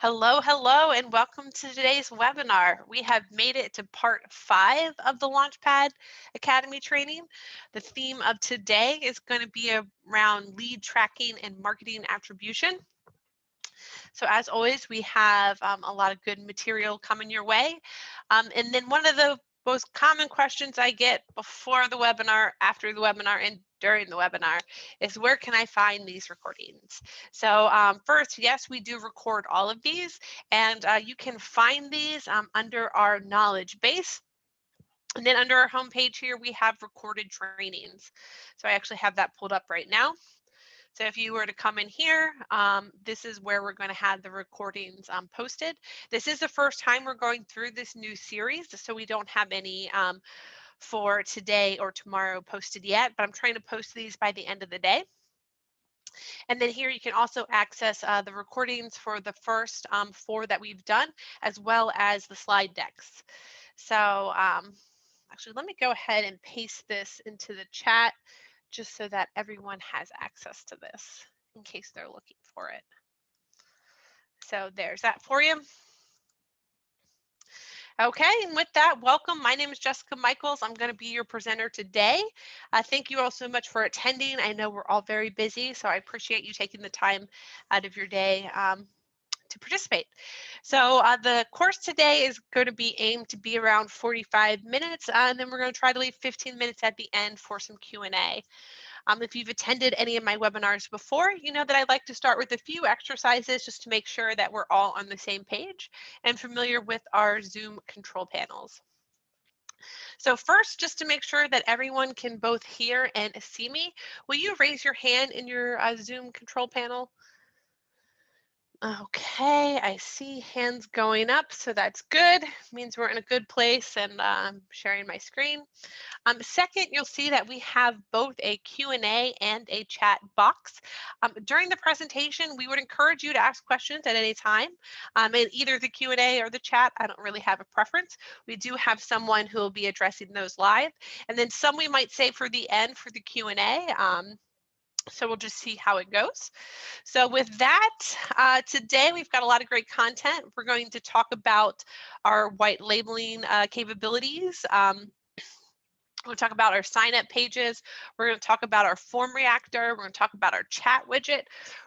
Hello, hello, and welcome to today's webinar. We have made it to part 5 of the Launchpad Academy training. The theme of today is going to be around lead tracking and marketing attribution. So as always, we have a lot of good material coming your way. And then one of the most common questions I get before the webinar, after the webinar, and during the webinar is where can I find these recordings? So first, yes, we do record all of these, and you can find these under our knowledge base. And then under our homepage here, we have recorded trainings. So I actually have that pulled up right now. So if you were to come in here, this is where we're going to have the recordings posted. This is the first time we're going through this new series, so we don't have any for today or tomorrow posted yet, but I'm trying to post these by the end of the day. And then here you can also access the recordings for the first 4 that we've done, as well as the slide decks. So actually, let me go ahead and paste this into the chat just so that everyone has access to this in case they're looking for it. So there's that for you. Okay, and with that, welcome. My name is Jessica Michaels. I'm going to be your presenter today. Thank you all so much for attending. I know we're all very busy, so I appreciate you taking the time out of your day to participate. So the course today is going to be aimed to be around 45 minutes, and then we're going to try to leave 15 minutes at the end for some Q&A. If you've attended any of my webinars before, you know that I like to start with a few exercises just to make sure that we're all on the same page and familiar with our Zoom control panels. So first, just to make sure that everyone can both hear and see me, will you raise your hand in your Zoom control panel? Okay, I see hands going up, so that's good. Means we're in a good place, and I'm sharing my screen. Second, you'll see that we have both a Q&A and a chat box. During the presentation, we would encourage you to ask questions at any time in either the Q&A or the chat. I don't really have a preference. We do have someone who will be addressing those live, and then some we might save for the end for the Q&A. So we'll just see how it goes. So with that, today we've got a lot of great content. We're going to talk about our white labeling capabilities. We're going to talk about our sign-up pages. We're going to talk about our form reactor. We're going to talk about our chat widget.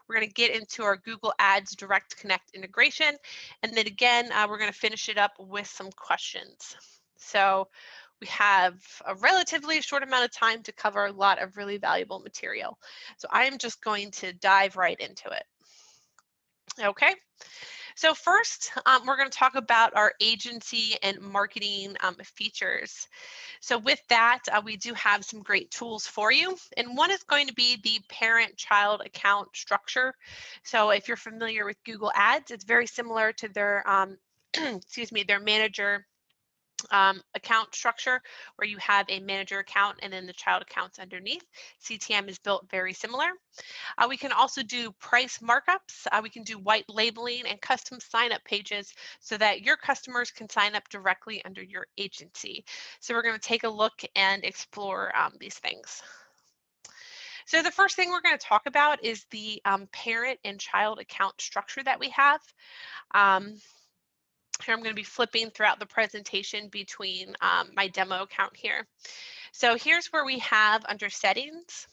We're going to get into our Google Ads Direct Connect integration. And then again, we're going to finish it up with some questions. So we have a relatively short amount of time to cover a lot of really valuable material. So I'm just going to dive right into it. Okay. So first, we're going to talk about our agency and marketing features. So with that, we do have some great tools for you. And one is going to be the parent-child account structure. So if you're familiar with Google Ads, it's very similar to their, excuse me, their manager account structure, where you have a manager account and then the child accounts underneath. CTM is built very similar. We can also do price markups. We can do white labeling and custom sign-up pages so that your customers can sign up directly under your agency. So we're going to take a look and explore these things. So the first thing we're going to talk about is the parent and child account structure that we have. Here I'm going to be flipping throughout the presentation between my demo account here. So here's where we have under settings,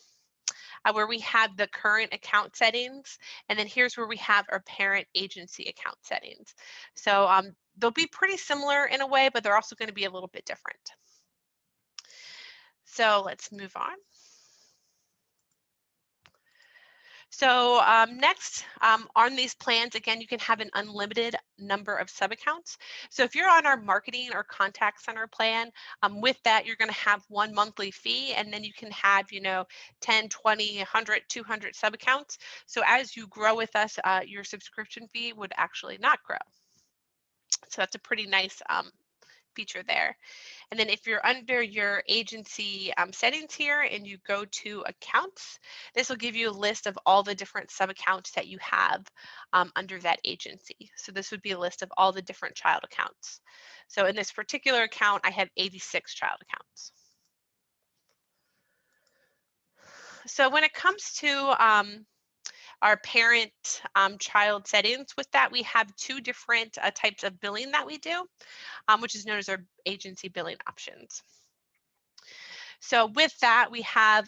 where we have the current account settings, and then here's where we have our parent agency account settings. So they'll be pretty similar in a way, but they're also going to be a little bit different. So let's move on. So next, on these plans, again, you can have an unlimited number of sub-accounts. So if you're on our marketing or contact center plan, with that, you're going to have one monthly fee, and then you can have, 10, 20, 100, 200 sub-accounts. So as you grow with us, your subscription fee would actually not grow. So that's a pretty nice feature there. And then if you're under your agency settings here and you go to accounts, this will give you a list of all the different sub-accounts that you have under that agency. So this would be a list of all the different child accounts. So in this particular account, I have 86 child accounts. So when it comes to our parent child settings. With that, we have two different types of billing that we do, which is known as our agency billing options. So with that, we have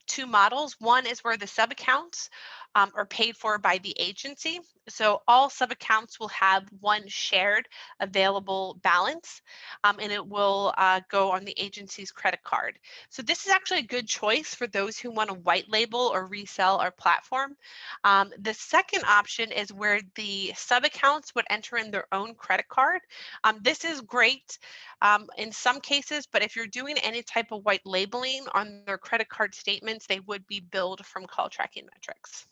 two models. One is where the sub-accounts are paid for by the agency. So all sub-accounts will have one shared available balance, and it will go on the agency's credit card. So this is actually a good choice for those who want to white label or resell our platform. The second option is where the sub-accounts would enter in their own credit card. This is great in some cases, but if you're doing any type of white labeling on their credit card statements, they would be billed from CallTrackingMetrics.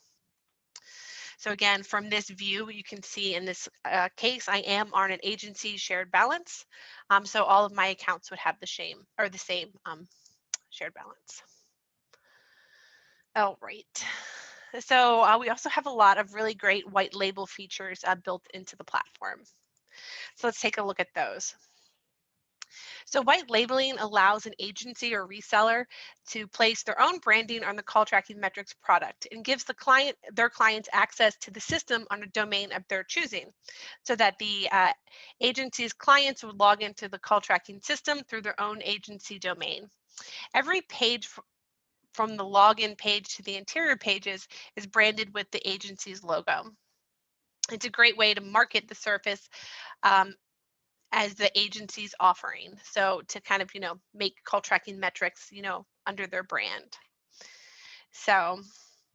So again, from this view, you can see in this case, I am on an agency shared balance. So all of my accounts would have the same shared balance. All right. So we also have a lot of really great white label features built into the platform. So let's take a look at those. So white labeling allows an agency or reseller to place their own branding on the CallTrackingMetrics product and gives their clients access to the system on a domain of their choosing, so that the agency's clients would log into the call tracking system through their own agency domain. Every page from the login page to the interior pages is branded with the agency's logo. It's a great way to market the service as the agency's offering. So to kind of, make CallTrackingMetrics, under their brand. So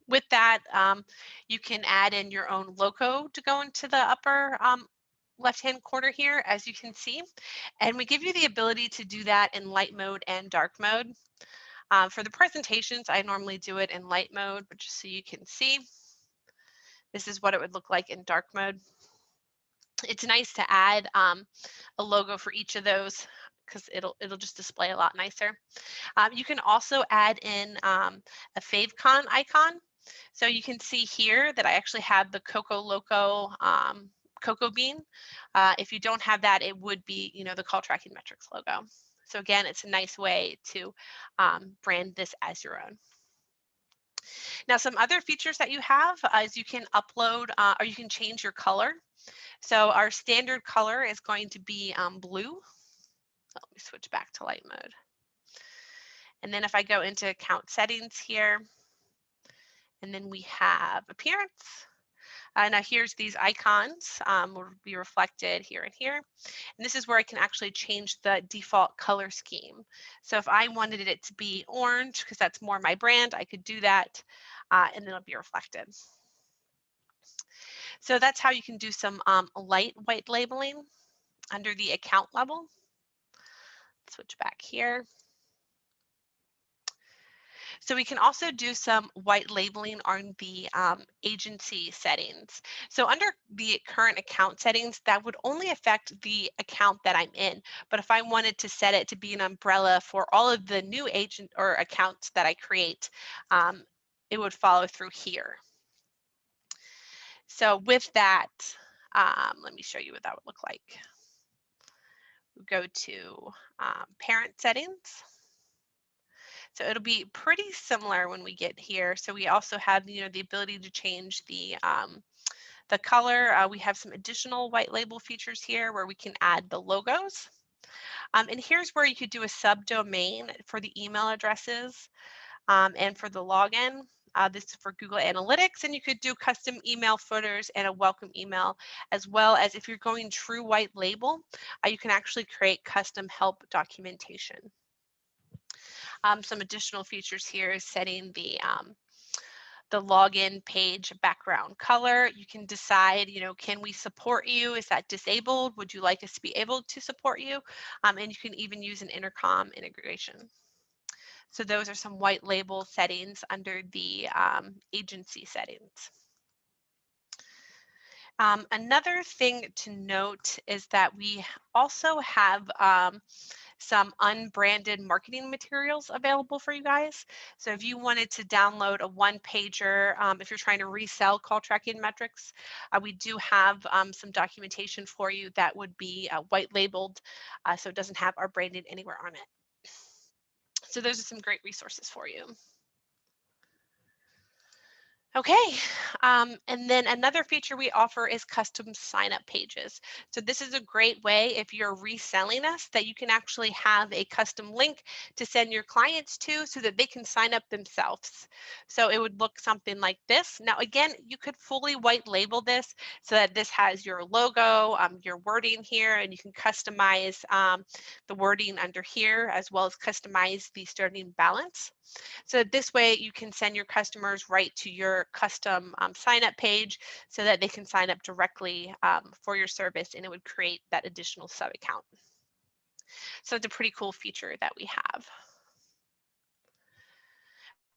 with that, you can add in your own logo to go into the upper left-hand corner here, as you can see. And we give you the ability to do that in light mode and dark mode. For the presentations, I normally do it in light mode, but just so you can see, this is what it would look like in dark mode. It's nice to add a logo for each of those because it'll just display a lot nicer. You can also add in a favicon icon. So you can see here that I actually have the Coco Loco cocoa bean. If you don't have that, it would be, the CallTrackingMetrics logo. So again, it's a nice way to brand this as your own. Now, some other features that you have is you can upload or you can change your color. So our standard color is going to be blue. Let me switch back to light mode. And then if I go into account settings here, and then we have appearance. Now here's these icons will be reflected here and here. And this is where I can actually change the default color scheme. So if I wanted it to be orange, because that's more my brand, I could do that and then it'll be reflected. So that's how you can do some light white labeling under the account level. Switch back here. So we can also do some white labeling on the agency settings. So under the current account settings, that would only affect the account that I'm in. But if I wanted to set it to be an umbrella for all of the new agent or accounts that I create, it would follow through here. So with that, let me show you what that would look like. We go to parent settings. So it'll be pretty similar when we get here. So we also have, the ability to change the color. We have some additional white label features here where we can add the logos. And here's where you could do a subdomain for the email addresses and for the login. This is for Google Analytics, and you could do custom email footers and a welcome email, as well as if you're going true white label, you can actually create custom help documentation. Some additional features here is setting the login page background color. You can decide, can we support you? Is that disabled? Would you like us to be able to support you? And you can even use an intercom integration. So those are some white label settings under the agency settings. Another thing to note is that we also have some unbranded marketing materials available for you guys. So if you wanted to download a one-pager, if you're trying to resell CallTrackingMetrics, we do have some documentation for you that would be white labeled, so it doesn't have our branding anywhere on it. So those are some great resources for you. Okay, and then another feature we offer is custom sign-up pages. So this is a great way if you're reselling us that you can actually have a custom link to send your clients to so that they can sign up themselves. So it would look something like this. Now, again, you could fully white label this so that this has your logo, your wording here, and you can customize the wording under here as well as customize the starting balance. So this way you can send your customers right to your custom sign up page so that they can sign up directly for your service and it would create that additional sub account. So it's a pretty cool feature that we have.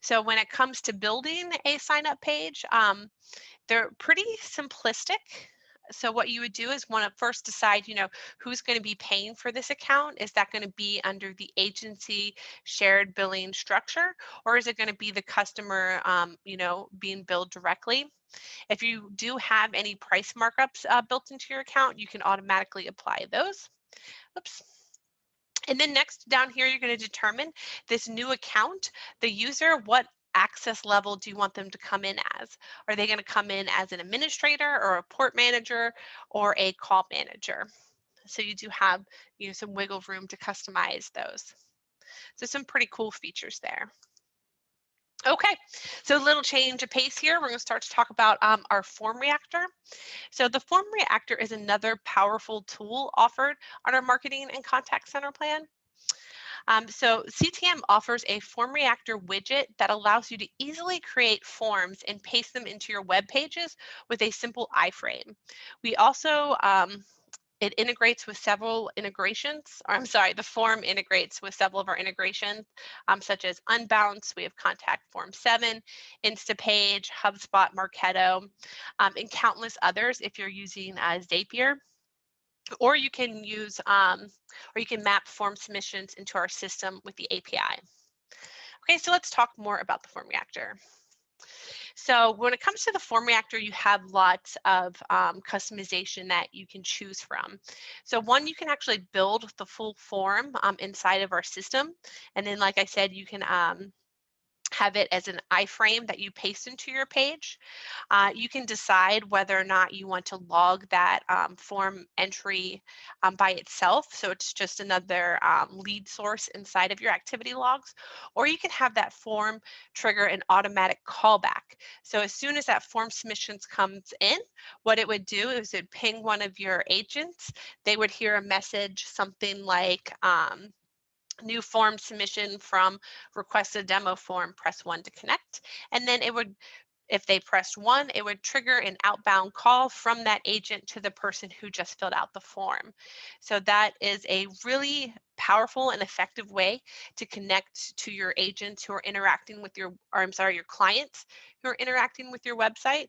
So when it comes to building a sign up page, they're pretty simplistic. So what you would do is want to first decide, who's going to be paying for this account. Is that going to be under the agency shared billing structure, or is it going to be the customer, being billed directly? If you do have any price markups built into your account, you can automatically apply those. Oops. And then next down here, you're going to determine this new account, the user, what access level do you want them to come in as? Are they going to come in as an administrator or a port manager or a call manager? So you do have, some wiggle room to customize those. So some pretty cool features there. Okay, so a little change of pace here. We're going to start to talk about our form reactor. So the form reactor is another powerful tool offered on our marketing and contact center plan. So CTM offers a form reactor widget that allows you to easily create forms and paste them into your web pages with a simple iframe. We also it integrates with several integrations, or I'm sorry, the form integrates with several of our integrations, such as Unbounce, we have Contact Form 7, Instapage, HubSpot, Marketo, and countless others if you're using Zapier. Or you can use, or you can map form submissions into our system with the API. Okay, so let's talk more about the form reactor. So when it comes to the form reactor, you have lots of customization that you can choose from. So one, you can actually build the full form inside of our system. And then, like I said, you can have it as an iframe that you paste into your page. You can decide whether or not you want to log that form entry by itself. So it's just another lead source inside of your activity logs. Or you can have that form trigger an automatic callback. So as soon as that form submissions comes in, what it would do is it ping one of your agents. They would hear a message, something like, new form submission from request a demo form, press 1 to connect. And then it would, if they pressed 1, it would trigger an outbound call from that agent to the person who just filled out the form. So that is a really powerful and effective way to connect to your agents who are interacting with your, or I'm sorry, your clients who are interacting with your website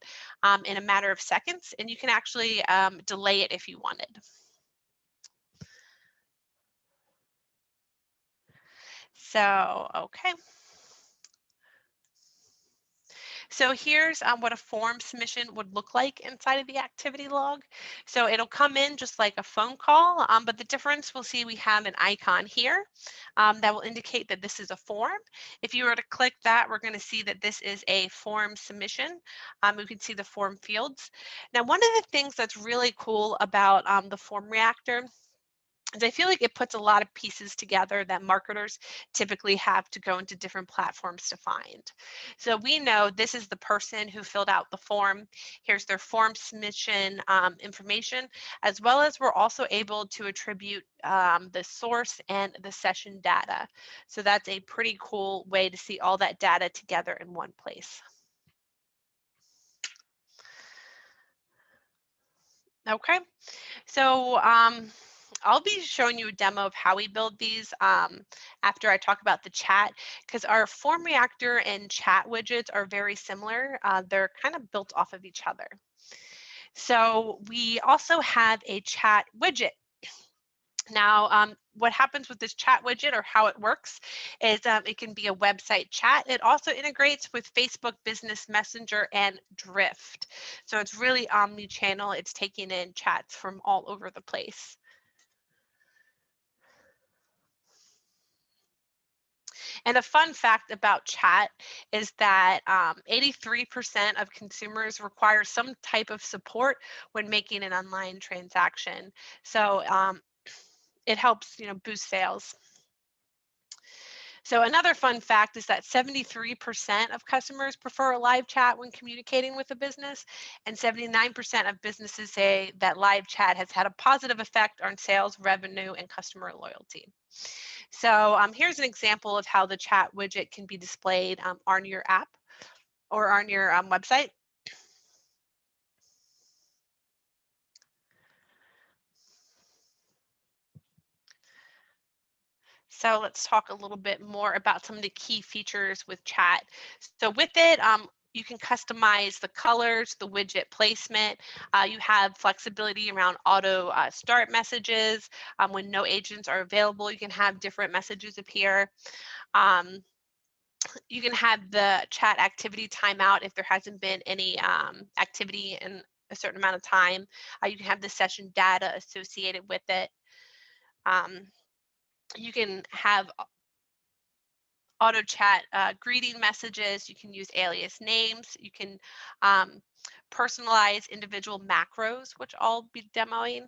in a matter of seconds. And you can actually delay it if you wanted. So, okay. So here's what a form submission would look like inside of the activity log. So it'll come in just like a phone call, but the difference, we'll see we have an icon here that will indicate that this is a form. If you were to click that, we're going to see that this is a form submission. We can see the form fields. Now, one of the things that's really cool about the form reactor, I feel like it puts a lot of pieces together that marketers typically have to go into different platforms to find. So we know this is the person who filled out the form. Here's their form submission information, as well as we're also able to attribute the source and the session data. So that's a pretty cool way to see all that data together in one place. Okay, so I'll be showing you a demo of how we build these after I talk about the chat, because our form reactor and chat widgets are very similar. They're kind of built off of each other. So we also have a chat widget. Now, what happens with this chat widget, or how it works, is it can be a website chat. It also integrates with Facebook Business Messenger and Drift. So it's really omni-channel. It's taking in chats from all over the place. And a fun fact about chat is that 83% of consumers require some type of support when making an online transaction. So it helps, boost sales. So another fun fact is that 73% of customers prefer a live chat when communicating with a business, and 79% of businesses say that live chat has had a positive effect on sales, revenue, and customer loyalty. So here's an example of how the chat widget can be displayed on your app or on your website. So let's talk a little bit more about some of the key features with chat. So with it, you can customize the colors, the widget placement. You have flexibility around auto start messages. When no agents are available, you can have different messages appear. You can have the chat activity timeout if there hasn't been any activity in a certain amount of time. You can have the session data associated with it. You can have auto chat greeting messages. You can use alias names. You can personalize individual macros, which I'll be demoing.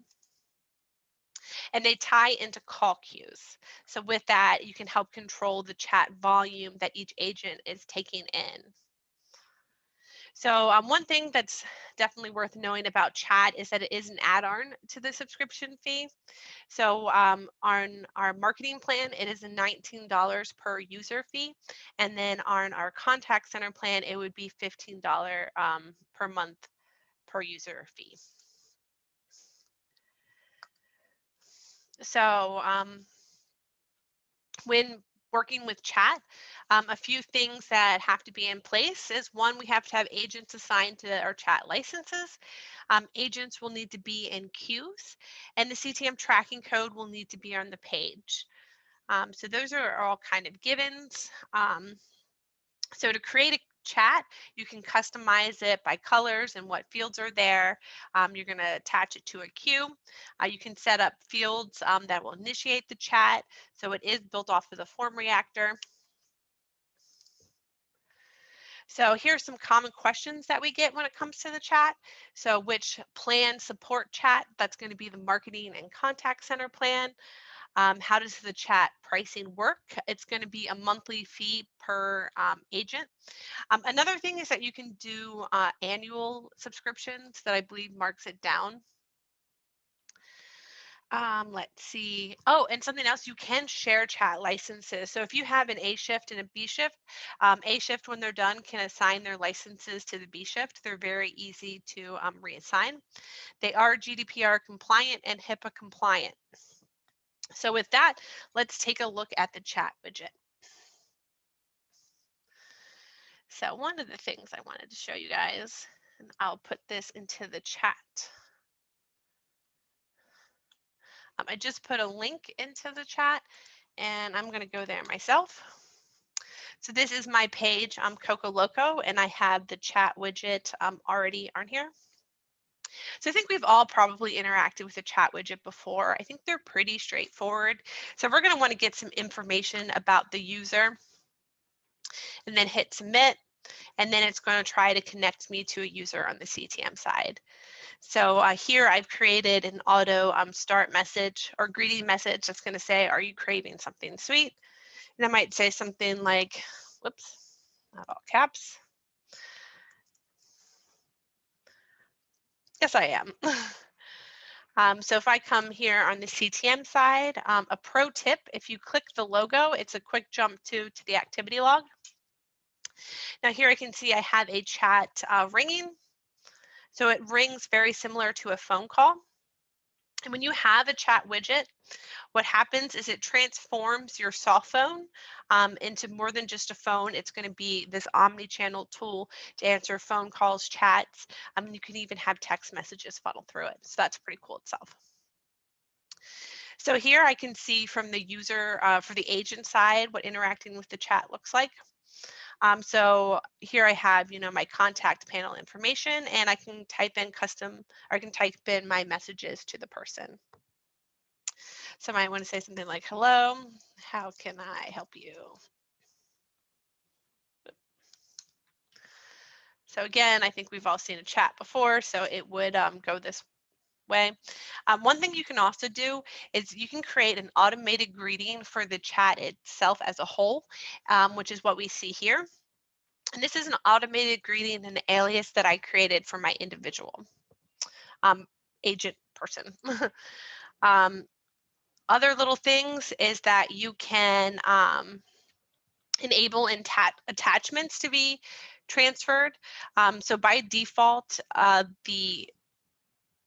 And they tie into call queues. So with that, you can help control the chat volume that each agent is taking in. So one thing that's definitely worth knowing about chat is that it is an add-on to the subscription fee. So on our marketing plan, it is a $19 per user fee. And then on our contact center plan, it would be $15 per month per user fee. So when working with chat, a few things that have to be in place is one, we have to have agents assigned to our chat licenses. Agents will need to be in queues, and the CTM tracking code will need to be on the page. So those are all kind of givens. So to create a chat, you can customize it by colors and what fields are there. You're going to attach it to a queue. You can set up fields that will initiate the chat. So it is built off of the form reactor. So here's some common questions that we get when it comes to the chat. So which plan support chat? That's going to be the marketing and contact center plan. How does the chat pricing work? It's going to be a monthly fee per agent. Another thing is that you can do annual subscriptions that I believe marks it down. Let's see. Oh, and something else, you can share chat licenses. So if you have an A shift and a B shift, A shift when they're done can assign their licenses to the B shift. They're very easy to reassign. They are GDPR compliant and HIPAA compliant. So with that, let's take a look at the chat widget. So one of the things I wanted to show you guys, and I'll put this into the chat. I just put a link into the chat and I'm going to go there myself. So this is my page. I'm Coco Loco and I have the chat widget already on here. So I think we've all probably interacted with a chat widget before. I think they're pretty straightforward. So we're going to want to get some information about the user and then hit submit. And then it's going to try to connect me to a user on the CTM side. So here I've created an auto start message or greeting message that's going to say, are you craving something sweet? And I might say something like, whoops, not all caps. Yes, I am. So if I come here on the CTM side, a pro tip, if you click the logo, it's a quick jump to the activity log. Now here I can see I have a chat ringing. So it rings very similar to a phone call. And when you have a chat widget, what happens is it transforms your soft phone into more than just a phone. It's going to be this omni-channel tool to answer phone calls, chats. You can even have text messages funnel through it. So that's pretty cool itself. So here I can see from the user, for the agent side, what interacting with the chat looks like. So here I have, my contact panel information, and I can type in I can type in my messages to the person. So I might want to say something like, hello, how can I help you? So again, I think we've all seen a chat before, so it would go this way. One thing you can also do is you can create an automated greeting for the chat itself as a whole, which is what we see here. And this is an automated greeting and alias that I created for my individual agent person. Other little things is that you can enable attachments to be transferred. So by default, the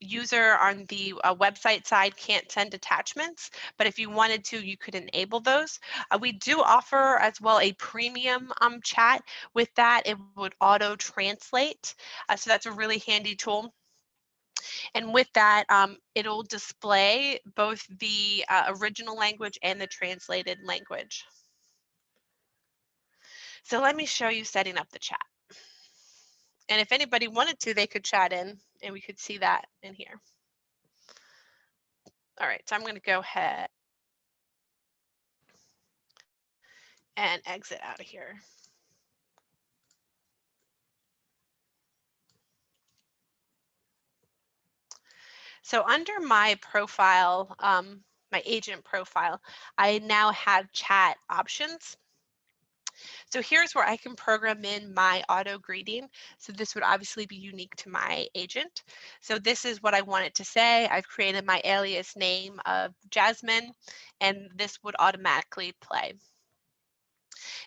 user on the website side can't send attachments, but if you wanted to, you could enable those. We do offer as well a premium chat. With that, it would auto translate. So that's a really handy tool. And with that, it'll display both the original language and the translated language. So let me show you setting up the chat. And if anybody wanted to, they could chat in and we could see that in here. All right, so I'm going to go ahead and exit out of here. So under my profile, my agent profile, I now have chat options. So here's where I can program in my auto greeting. So this would obviously be unique to my agent. So this is what I want it to say. I've created my alias name of Jasmine, and this would automatically play.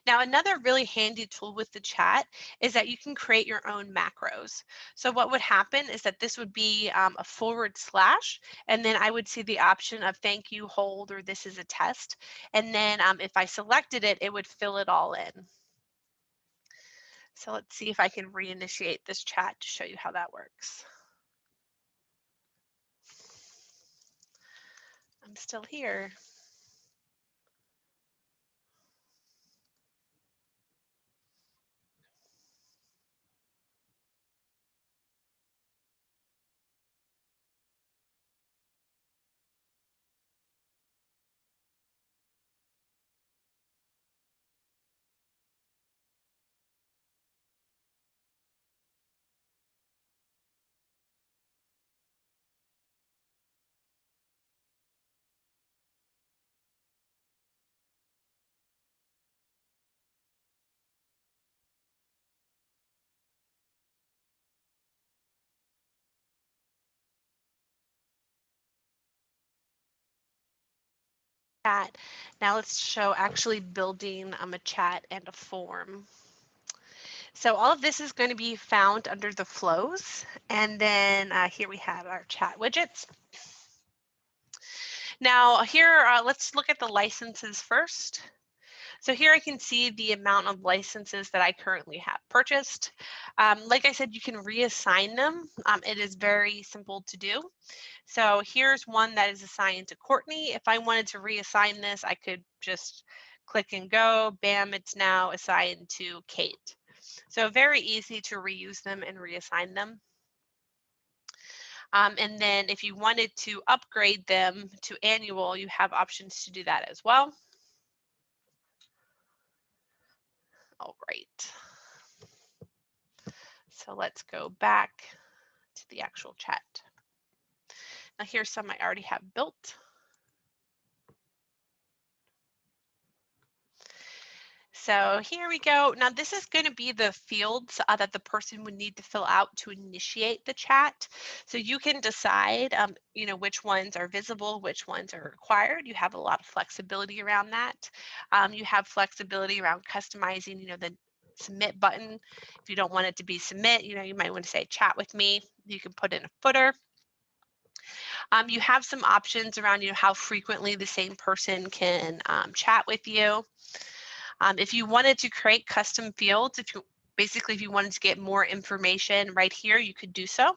Now, another really handy tool with the chat is that you can create your own macros. So what would happen is that this would be a /, and then I would see the option of thank you, hold, or this is a test. And then if I selected it, it would fill it all in. So let's see if I can reinitiate this chat to show you how that works. I'm still here. Chat. Now let's show actually building a chat and a form. So all of this is going to be found under the flows. And then here we have our chat widgets. Now here, let's look at the licenses first. So here I can see the amount of licenses that I currently have purchased. Like I said, you can reassign them. It is very simple to do. So here's one that is assigned to Courtney. If I wanted to reassign this, I could just click and go, bam, it's now assigned to Kate. So very easy to reuse them and reassign them. And then if you wanted to upgrade them to annual, you have options to do that as well. All right. So let's go back to the actual chat. Now here's some I already have built. So here we go. Now this is going to be the fields that the person would need to fill out to initiate the chat. So you can decide, you know, which ones are visible, which ones are required. You have a lot of flexibility around that. You have flexibility around customizing, you know, the submit button. If you don't want it to be submit, you know, you might want to say chat with me. You can put in a footer. You have some options around, you know, how frequently the same person can chat with you. If you wanted to create custom fields, if you wanted to get more information right here, you could do so.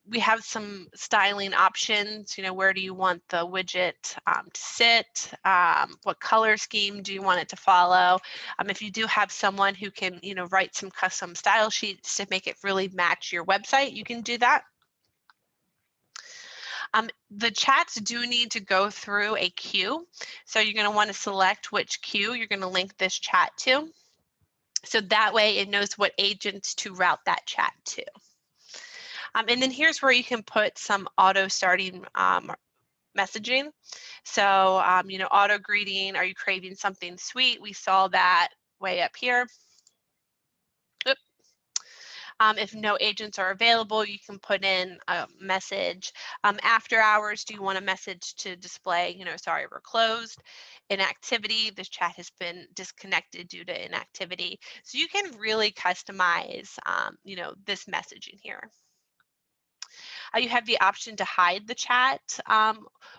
We have some styling options, you know, where do you want the widget to sit? What color scheme do you want it to follow? If you do have someone who can, you know, write some custom style sheets to make it really match your website, you can do that. The chats do need to go through a queue. So you're going to want to select which queue you're going to link this chat to. So that way it knows what agents to route that chat to. And then here's where you can put some auto starting messaging. So, auto greeting, are you craving something sweet? We saw that way up here. If no agents are available, you can put in a message. After hours, do you want a message to display, sorry, we're closed. Inactivity, this chat has been disconnected due to inactivity. So you can really customize, this messaging here. You have the option to hide the chat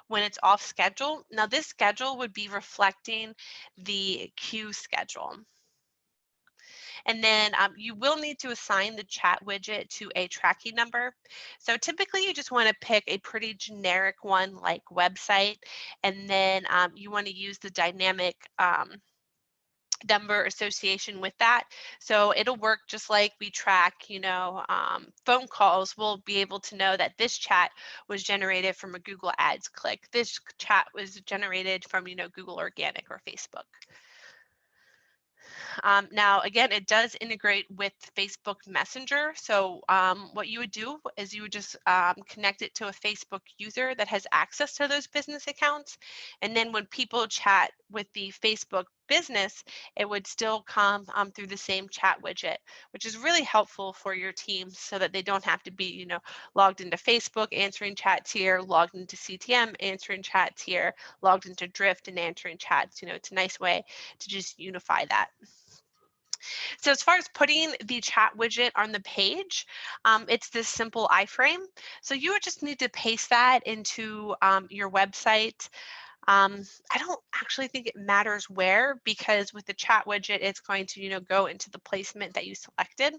when it's off schedule. Now this schedule would be reflecting the queue schedule. And then you will need to assign the chat widget to a tracking number. So typically you just want to pick a pretty generic one like website, and then you want to use the dynamic number association with that. So it'll work just like we track, phone calls. We'll be able to know that this chat was generated from a Google Ads click. This chat was generated from, Google Organic or Facebook. Now, again, it does integrate with Facebook Messenger. So what you would do is you would just connect it to a Facebook user that has access to those business accounts. And then when people chat with the Facebook business, it would still come through the same chat widget, which is really helpful for your team so that they don't have to be, logged into Facebook, answering chats here, logged into CTM, answering chats here, logged into Drift and answering chats. It's a nice way to just unify that. So as far as putting the chat widget on the page, it's this simple iframe. So you would just need to paste that into your website. I don't actually think it matters where, because with the chat widget, it's going to, go into the placement that you selected.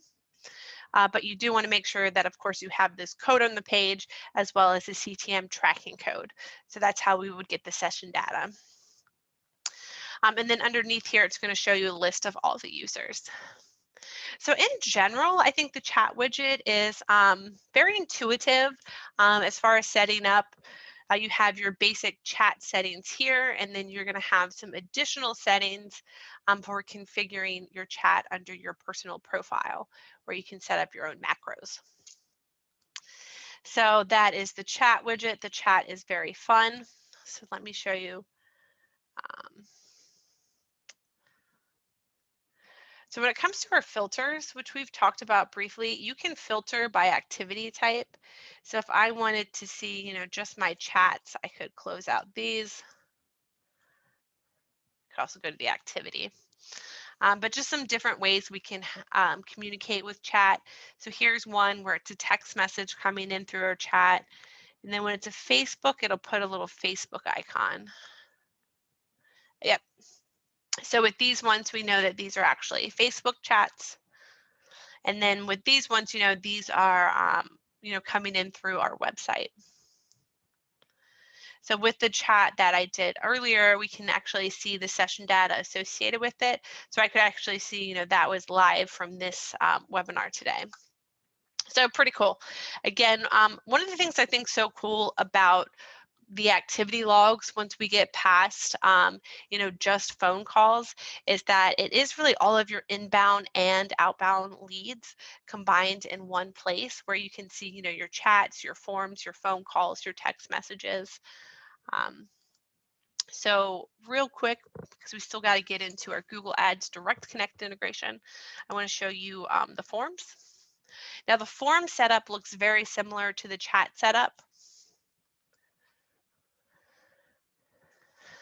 But you do want to make sure that, of course, you have this code on the page as well as the CTM tracking code. So that's how we would get the session data. And then underneath here, it's going to show you a list of all the users. So in general, I think the chat widget is very intuitive as far as setting up. You have your basic chat settings here, and then you're going to have some additional settings for configuring your chat under your personal profile, where you can set up your own macros. So that is the chat widget. The chat is very fun. So let me show you. So when it comes to our filters, which we've talked about briefly, you can filter by activity type. So if I wanted to see, just my chats, I could close out these. I could also go to the activity. But just some different ways we can communicate with chat. So here's one where it's a text message coming in through our chat. And then when it's a Facebook, it'll put a little Facebook icon. Yep. So with these ones, we know that these are actually Facebook chats. And then with these ones, these are, coming in through our website. So with the chat that I did earlier, we can actually see the session data associated with it. So I could actually see, that was live from this webinar today. So pretty cool. Again, one of the things I think so cool about the activity logs once we get past just phone calls is that it is really all of your inbound and outbound leads combined in one place, where you can see your chats, your forms, your phone calls, your text messages. So real quick, because we still got to get into our Google Ads Direct Connect integration, I want to show you the forms. Now the form setup looks very similar to the chat setup.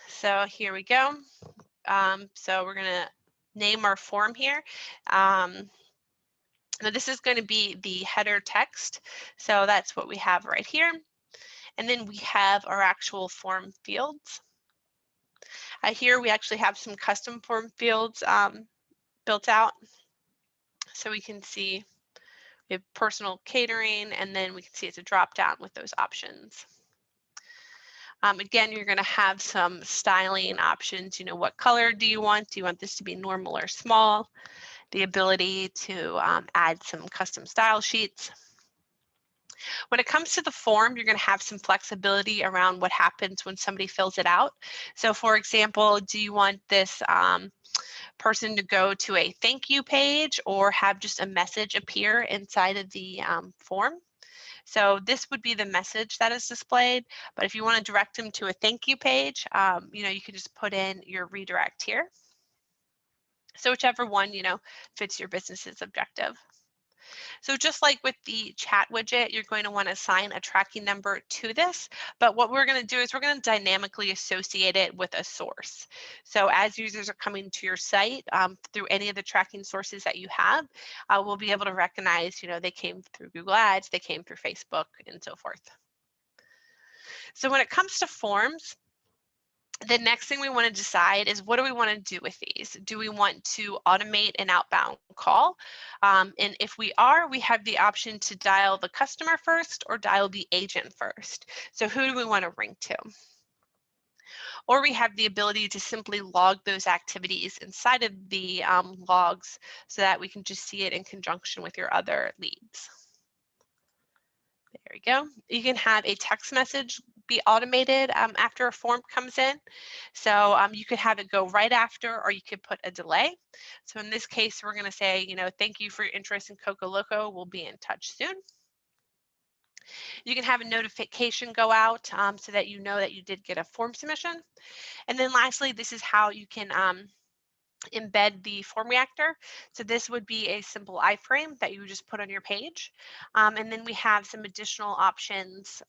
So here we go. So we're going to name our form here. Now this is going to be the header text. So that's what we have right here. And then we have our actual form fields. Here we actually have some custom form fields built out. So we can see we have personal catering, and then we can see it's a drop down with those options. Again, you're going to have some styling options. What color do you want? Do you want this to be normal or small? The ability to add some custom style sheets. When it comes to the form, you're going to have some flexibility around what happens when somebody fills it out. So for example, do you want this person to go to a thank you page or have just a message appear inside of the form. So this would be the message that is displayed, but if you want to direct them to a thank you page, you can just put in your redirect here. So whichever one, fits your business's objective. So just like with the chat widget, you're going to want to assign a tracking number to this, but what we're going to do is we're going to dynamically associate it with a source. So as users are coming to your site through any of the tracking sources that you have, we'll be able to recognize, they came through Google Ads, they came through Facebook, and so forth. So when it comes to forms, the next thing we want to decide is what do we want to do with these? Do we want to automate an outbound call? And if we are, we have the option to dial the customer first or dial the agent first. So who do we want to ring to? Or we have the ability to simply log those activities inside of the logs so that we can just see it in conjunction with your other leads. There we go. You can have a text message be automated after a form comes in. So you could have it go right after, or you could put a delay. So in this case, we're going to say, thank you for your interest in Coco Loco. We'll be in touch soon. You can have a notification go out so that you know that you did get a form submission. And then lastly, this is how you can embed the form reactor. So this would be a simple iframe that you would just put on your page. And then we have some additional options.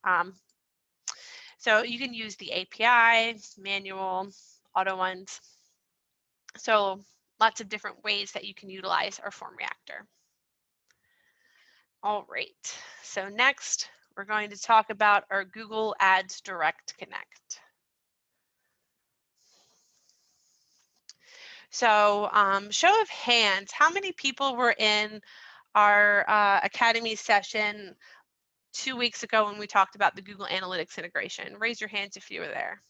So you can use the API, manual, auto ones. So lots of different ways that you can utilize our form reactor. All right, so next we're going to talk about our Google Ads Direct Connect. So show of hands, how many people were in our Academy session 2 weeks ago when we talked about the Google Analytics integration? Raise your hands if you were there.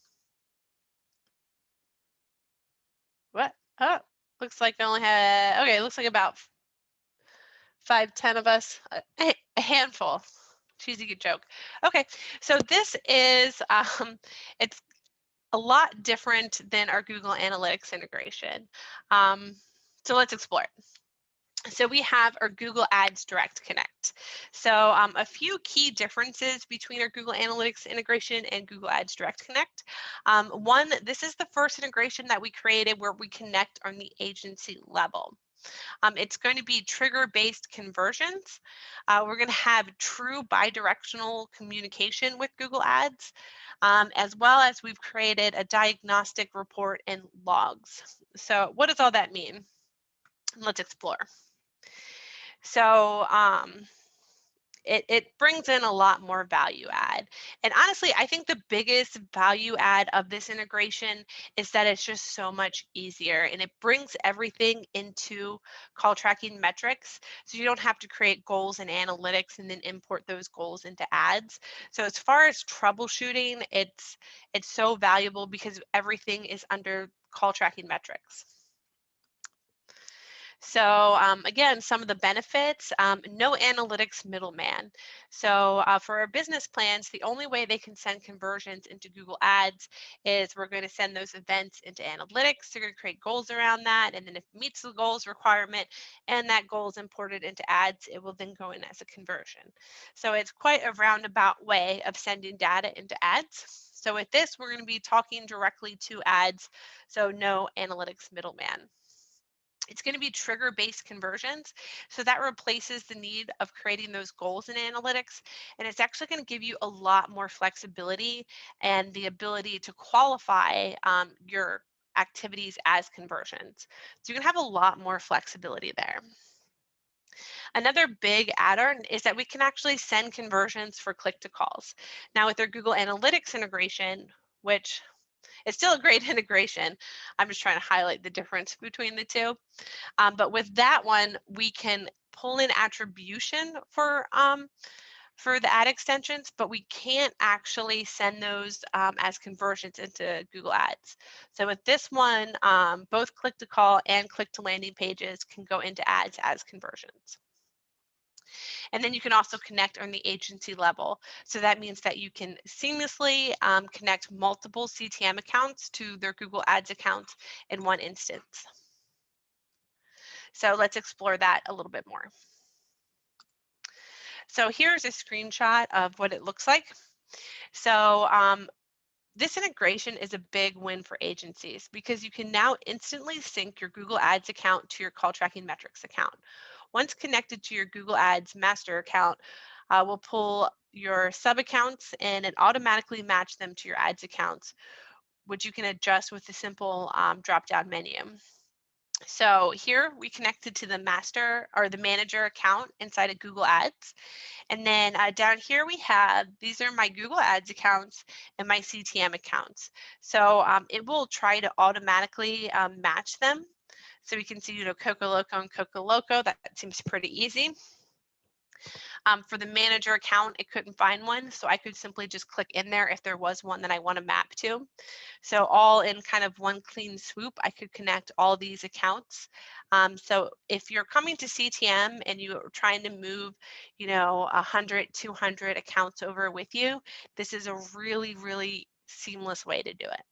What? Oh, looks like I only had, okay, looks like about 5-10 of us, a handful. Cheesy good joke. Okay, so this is, it's a lot different than our Google Analytics integration. So let's explore it. So we have our Google Ads Direct Connect. So a few key differences between our Google Analytics integration and Google Ads Direct Connect. One, this is the first integration that we created where we connect on the agency level. It's going to be trigger-based conversions. We're going to have true bidirectional communication with Google Ads, as well as we've created a diagnostic report and logs. So what does all that mean? Let's explore. So it brings in a lot more value add. And honestly, I think the biggest value add of this integration is that it's just so much easier and it brings everything into CallTrackingMetrics. So you don't have to create goals and analytics and then import those goals into ads. So as far as troubleshooting, it's so valuable because everything is under CallTrackingMetrics. So again, some of the benefits, no analytics middleman. So for our business plans, the only way they can send conversions into Google Ads is we're going to send those events into analytics. They're going to create goals around that. And then if it meets the goals requirement and that goal is imported into ads, it will then go in as a conversion. So it's quite a roundabout way of sending data into ads. So with this, we're going to be talking directly to ads. So no analytics middleman. It's going to be trigger-based conversions. So that replaces the need of creating those goals in analytics. And it's actually going to give you a lot more flexibility and the ability to qualify your activities as conversions. So you're going to have a lot more flexibility there. Another big add-on is that we can actually send conversions for click-to-calls. Now with our Google Analytics integration, which is still a great integration, I'm just trying to highlight the difference between the two. But with that one, we can pull in attribution for the ad extensions, but we can't actually send those as conversions into Google Ads. So with this one, both click to call and click to landing pages can go into ads as conversions. And then you can also connect on the agency level. So that means that you can seamlessly connect multiple CTM accounts to their Google Ads account in one instance. So let's explore that a little bit more. So here's a screenshot of what it looks like. So this integration is a big win for agencies because you can now instantly sync your Google Ads account to your CallTrackingMetrics account. Once connected to your Google Ads master account, we'll pull your sub accounts and it automatically match them to your ads accounts, which you can adjust with the simple drop-down menu. So here we connected to the master or the manager account inside of Google Ads. And then down here we have, these are my Google Ads accounts and my CTM accounts. So it will try to automatically match them. So we can see, you know, Coco Loco and Coco Loco, that seems pretty easy. For the manager account, it couldn't find one, so I could simply just click in there if there was one that I want to map to. So all in kind of one clean swoop, I could connect all these accounts. So if you're coming to CTM and you're trying to move, you know, 100, 200 accounts over with you, this is a really, really seamless way to do it.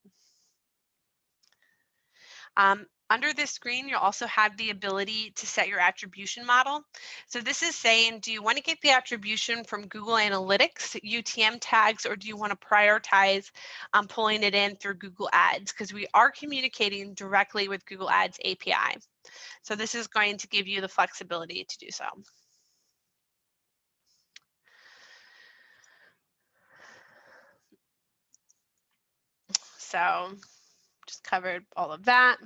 Under this screen, you'll also have the ability to set your attribution model. So this is saying, do you want to get the attribution from Google Analytics, UTM tags, or do you want to prioritize pulling it in through Google Ads? Because we are communicating directly with Google Ads API. So this is going to give you the flexibility to do so. So just covered all of that.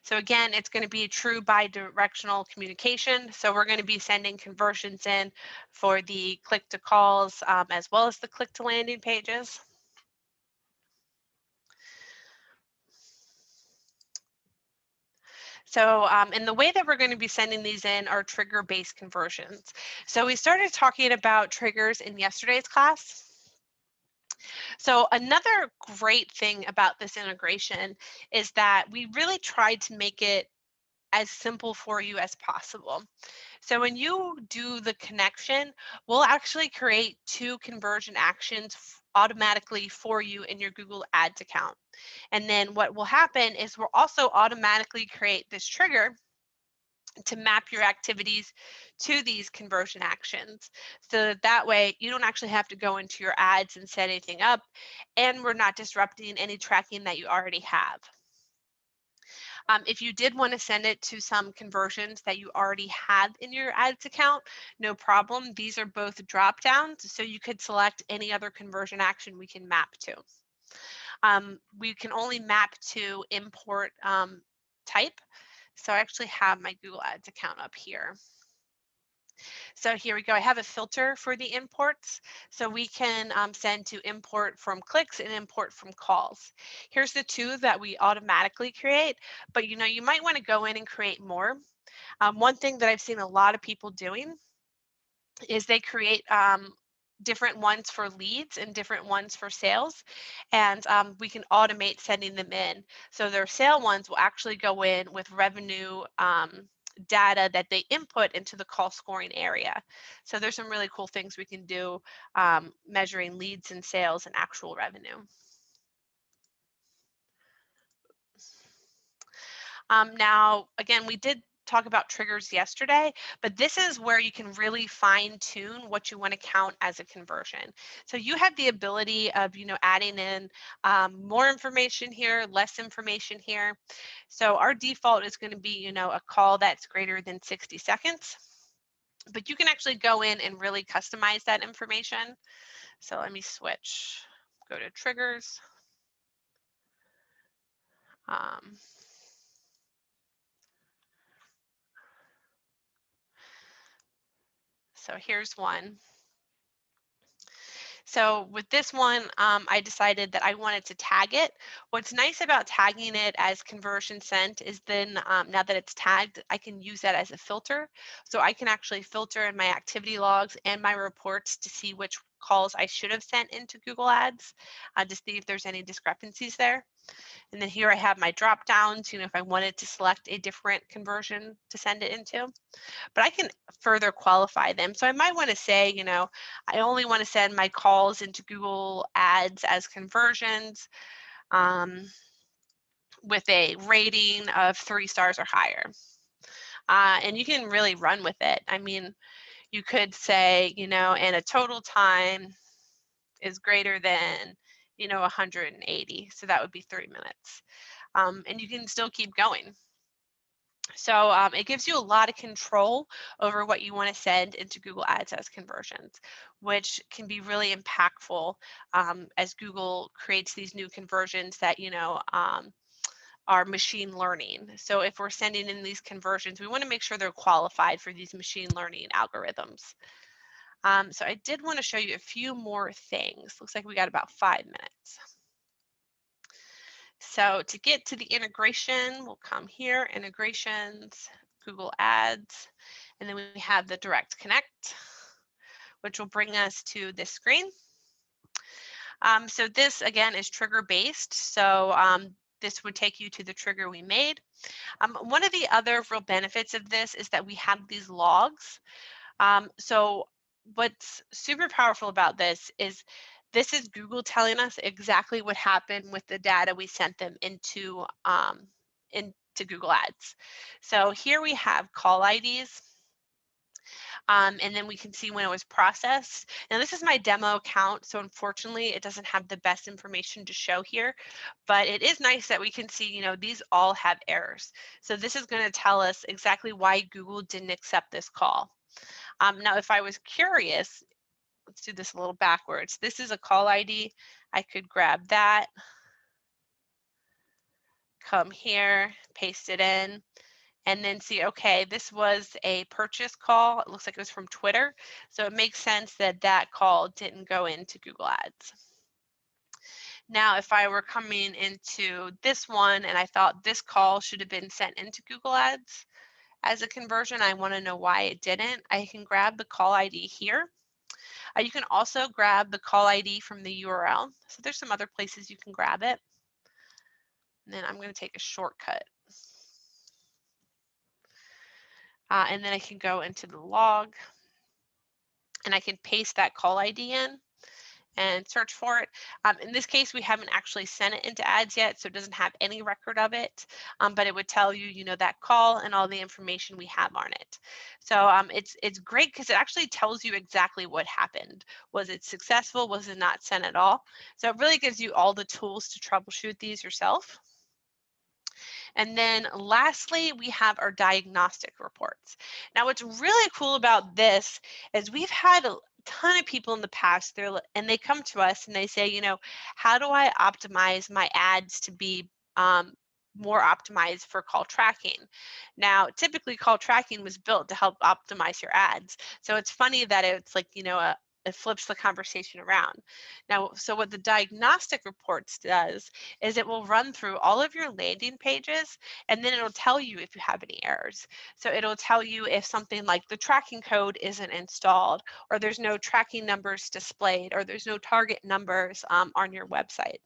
So again, it's going to be true bi-directional communication. So we're going to be sending conversions in for the click to calls as well as the click to landing pages. So and the way that we're going to be sending these in are trigger-based conversions. So we started talking about triggers in yesterday's class. So another great thing about this integration is that we really tried to make it as simple for you as possible. So when you do the connection, we'll actually create 2 conversion actions automatically for you in your Google Ads account. And then what will happen is we'll also automatically create this trigger to map your activities to these conversion actions. So that way you don't actually have to go into your ads and set anything up, and we're not disrupting any tracking that you already have. If you did want to send it to some conversions that you already have in your ads account, no problem. These are both drop downs, so you could select any other conversion action we can map to. We can only map to import type. So I actually have my Google Ads account up here. So here we go. I have a filter for the imports. So we can send to import from clicks and import from calls. Here's the 2 that we automatically create, but you know, you might want to go in and create more. One thing that I've seen a lot of people doing is they create different ones for leads and different ones for sales, and we can automate sending them in. So their sale ones will actually go in with revenue data that they input into the call scoring area. So there's some really cool things we can do measuring leads and sales and actual revenue. Now, again, we did talk about triggers yesterday, but this is where you can really fine tune what you want to count as a conversion. So you have the ability of, you know, adding in more information here, less information here. So our default is going to be, you know, a call that's greater than 60 seconds, but you can actually go in and really customize that information. So let me switch, go to triggers. So here's one. So with this one, I decided that I wanted to tag it. What's nice about tagging it as conversion sent is then now that it's tagged, I can use that as a filter. So I can actually filter in my activity logs and my reports to see which calls I should have sent into Google Ads to see if there's any discrepancies there. And then here I have my drop downs, you know, if I wanted to select a different conversion to send it into. But I can further qualify them. So I might want to say, you know, I only want to send my calls into Google Ads as conversions with a rating of 3 stars or higher. And you can really run with it. I mean, you could say, and a total time is greater than, 180. So that would be 3 minutes. And you can still keep going. So it gives you a lot of control over what you want to send into Google Ads as conversions, which can be really impactful as Google creates these new conversions that, are machine learning. So if we're sending in these conversions, we want to make sure they're qualified for these machine learning algorithms. So I did want to show you a few more things. Looks like we got about 5 minutes. So to get to the integration, we'll come here, integrations, Google Ads, and then we have the direct connect, which will bring us to this screen. So this again is trigger based. So this would take you to the trigger we made. One of the other real benefits of this is that we have these logs. So what's super powerful about this is Google telling us exactly what happened with the data we sent them into Google Ads. So here we have call IDs. And then we can see when it was processed. Now this is my demo account, so unfortunately it doesn't have the best information to show here, but it is nice that we can see, these all have errors. So this is going to tell us exactly why Google didn't accept this call. Now, if I was curious, let's do this a little backwards. This is a call ID. I could grab that, come here, paste it in, and then see, okay, this was a purchase call. It looks like it was from Twitter. So it makes sense that that call didn't go into Google Ads. Now, if I were coming into this one and I thought this call should have been sent into Google Ads as a conversion, I want to know why it didn't. I can grab the call ID here. You can also grab the call ID from the URL. So there's some other places you can grab it. And then I'm going to take a shortcut. And then I can go into the log and I can paste that call ID in and search for it. In this case, we haven't actually sent it into ads yet, so it doesn't have any record of it, but it would tell you, that call and all the information we have on it. So it's great because it actually tells you exactly what happened. Was it successful? Was it not sent at all? So it really gives you all the tools to troubleshoot these yourself. And then lastly, we have our diagnostic reports. Now, what's really cool about this is we've had a ton of people in the past there, and they come to us and they say, how do I optimize my ads to be more optimized for call tracking? Now, typically call tracking was built to help optimize your ads. So it's funny that it's like, it flips the conversation around. Now, so what the diagnostic reports does is it will run through all of your landing pages, and then it'll tell you if you have any errors. So it'll tell you if something like the tracking code isn't installed, or there's no tracking numbers displayed, or there's no target numbers on your website.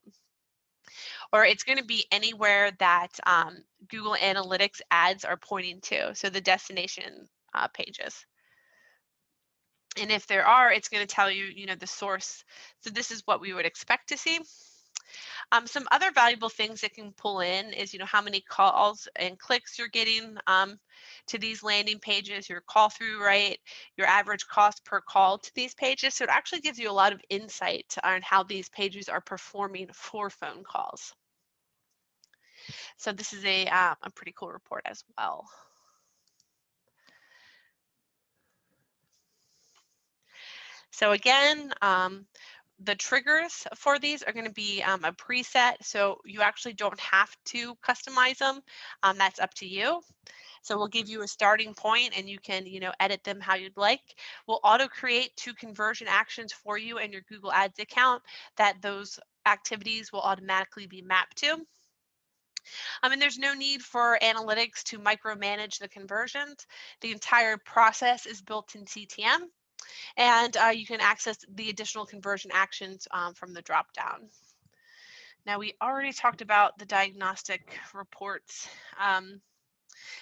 Or it's going to be anywhere that Google Analytics ads are pointing to, so the destination pages. And if there are, it's going to tell you, the source. So this is what we would expect to see. Some other valuable things it can pull in is, how many calls and clicks you're getting to these landing pages, your call through rate, your average cost per call to these pages. So it actually gives you a lot of insight on how these pages are performing for phone calls. So this is a pretty cool report as well. So again, the triggers for these are going to be a preset, so you actually don't have to customize them. That's up to you. So we'll give you a starting point and you can, edit them how you'd like. We'll auto create 2 conversion actions for you in your Google Ads account that those activities will automatically be mapped to. And there's no need for analytics to micromanage the conversions. The entire process is built in CTM. And you can access the additional conversion actions from the dropdown. Now, we already talked about the diagnostic reports.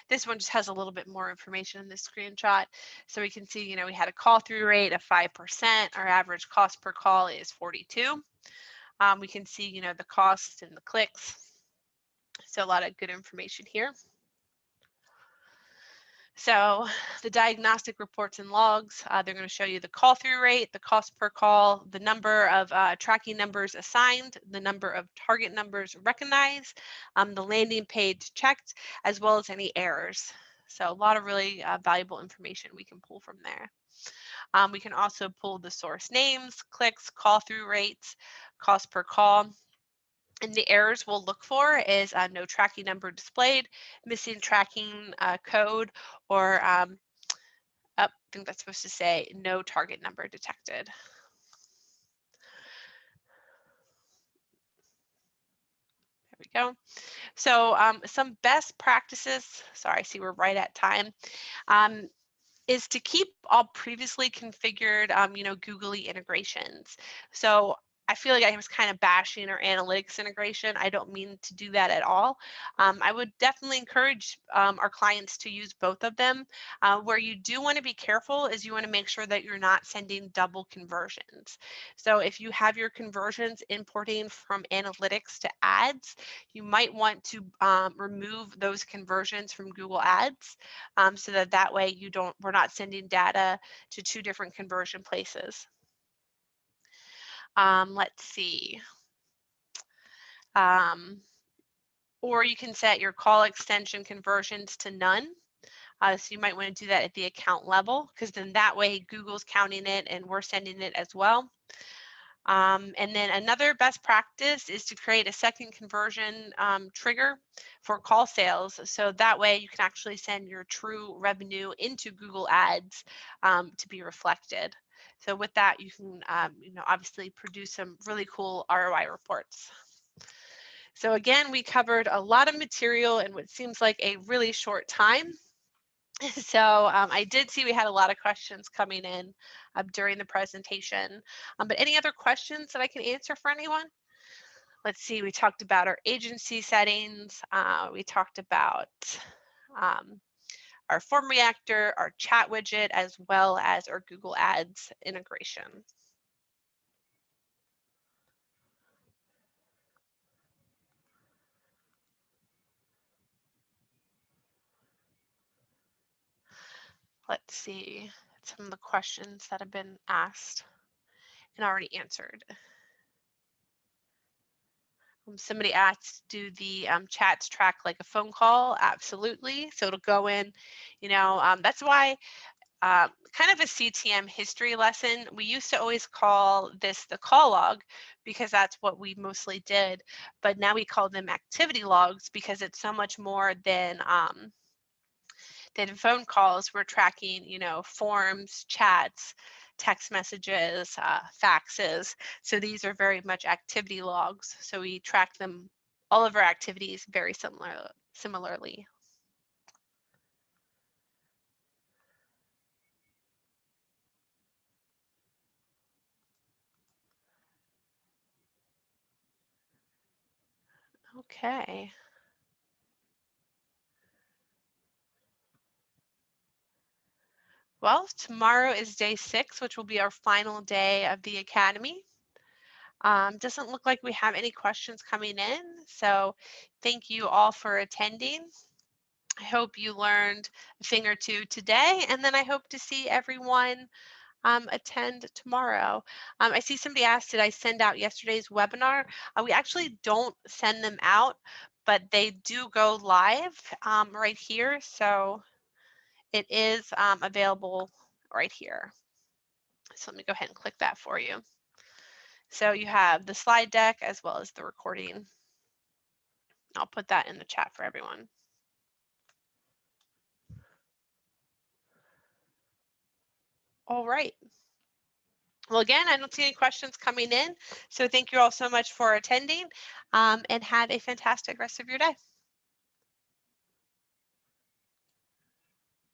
This one just has a little bit more information in this screenshot. So we can see, we had a call through rate of 5%. Our average cost per call is 42. We can see, the cost and the clicks. So a lot of good information here. So the diagnostic reports and logs, they're going to show you the call through rate, the cost per call, the number of tracking numbers assigned, the number of target numbers recognized, the landing page checked, as well as any errors. So a lot of really valuable information we can pull from there. We can also pull the source names, clicks, call through rates, cost per call. And the errors we'll look for is no tracking number displayed, missing tracking code, or I think that's supposed to say no target number detected. There we go. So some best practices, sorry, I see we're right at time, is to keep all previously configured, googly integrations. So I feel like I was kind of bashing our analytics integration. I don't mean to do that at all. I would definitely encourage our clients to use both of them. Where you do want to be careful is you want to make sure that you're not sending double conversions. So if you have your conversions importing from analytics to ads, you might want to remove those conversions from Google Ads, so that way we're not sending data to two different conversion places. Let's see. Or you can set your call extension conversions to none. So you might want to do that at the account level, because then that way Google's counting it and we're sending it as well. And then another best practice is to create a second conversion trigger for call sales. So that way you can actually send your true revenue into Google Ads to be reflected. So with that, you can, obviously produce some really cool ROI reports. So again, we covered a lot of material in what seems like a really short time. So I did see we had a lot of questions coming in during the presentation, but any other questions that I can answer for anyone? Let's see, we talked about our agency settings. We talked about our form reactor, our chat widget, as well as our Google Ads integration. Let's see some of the questions that have been asked and already answered. Somebody asked, do the chats track like a phone call? Absolutely. So it'll go in, that's why kind of a CTM history lesson. We used to always call this the call log because that's what we mostly did. But now we call them activity logs because it's so much more than phone calls. We're tracking, forms, chats, text messages, faxes. So these are very much activity logs. So we track them, all of our activities very similarly. Okay. Well, tomorrow is day 6, which will be our final day of the Academy. Doesn't look like we have any questions coming in, so thank you all for attending. I hope you learned a thing or two today, and then I hope to see everyone attend tomorrow. I see somebody asked, did I send out yesterday's webinar? We actually don't send them out, but they do go live right here, so it is available right here. So let me go ahead and click that for you. So you have the slide deck as well as the recording. I'll put that in the chat for everyone. All right. Well, again, I don't see any questions coming in. So thank you all so much for attending and have a fantastic rest of your day.